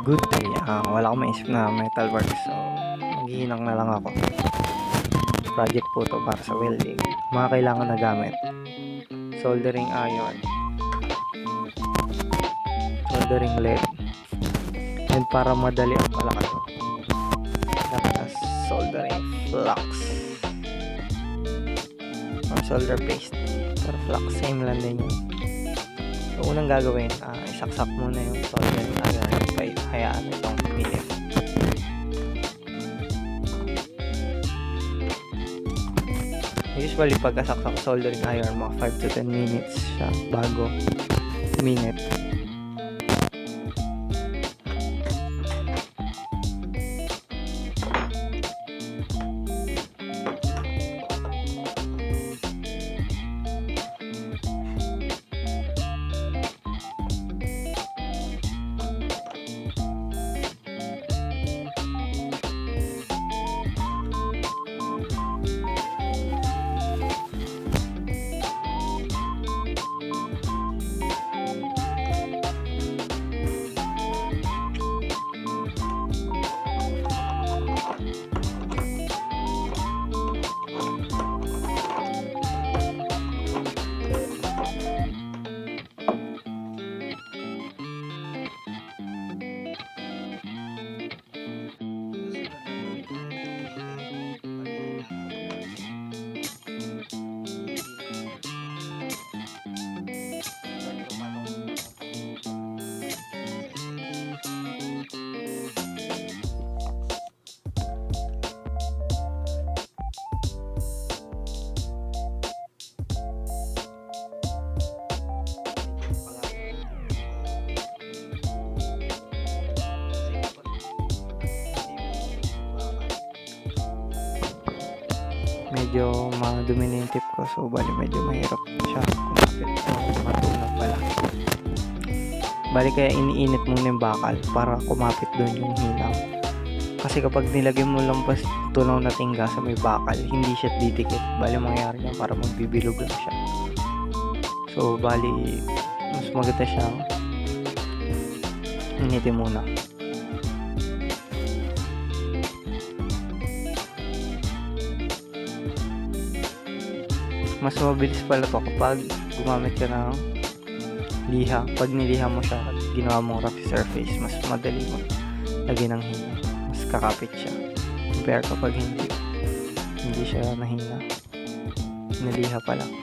Good day. Wala akong maisip na metal work, so maghihinang na lang ako. Project po to para sa welding. Mga kailangan na gamit: soldering iron, soldering lead, and para madali ang pala to, tapos soldering flux or solder paste. Pero flux same lang din yun. So unang gagawin, isaksak muna yung soldering iron by hayaan itong minute. Usually pagkasaksak soldering iron, mga 5 to 10 minutes siya bago minute. Medyo madumi na yung tip ko, so bali medyo mahirap siya kumapit. Matunaw pala. Bali kaya iniinit muna yung bakal para kumapit doon yung hinang. Kasi kapag nilagyan mo lang pas tunaw na tingga sa may bakal, hindi siya didikit. Bali mangyayari niya para magbibilog lang siya. So bali mas maganda siya initin muna. Mas mabilis pala to kapag gumamit ka ng liha. Pag niliha mo siya at ginawa mong rough surface, mas madali mo lagyan ng hina. Mas kakapit siya compare kapag hindi siya nahina, niliha pa lang.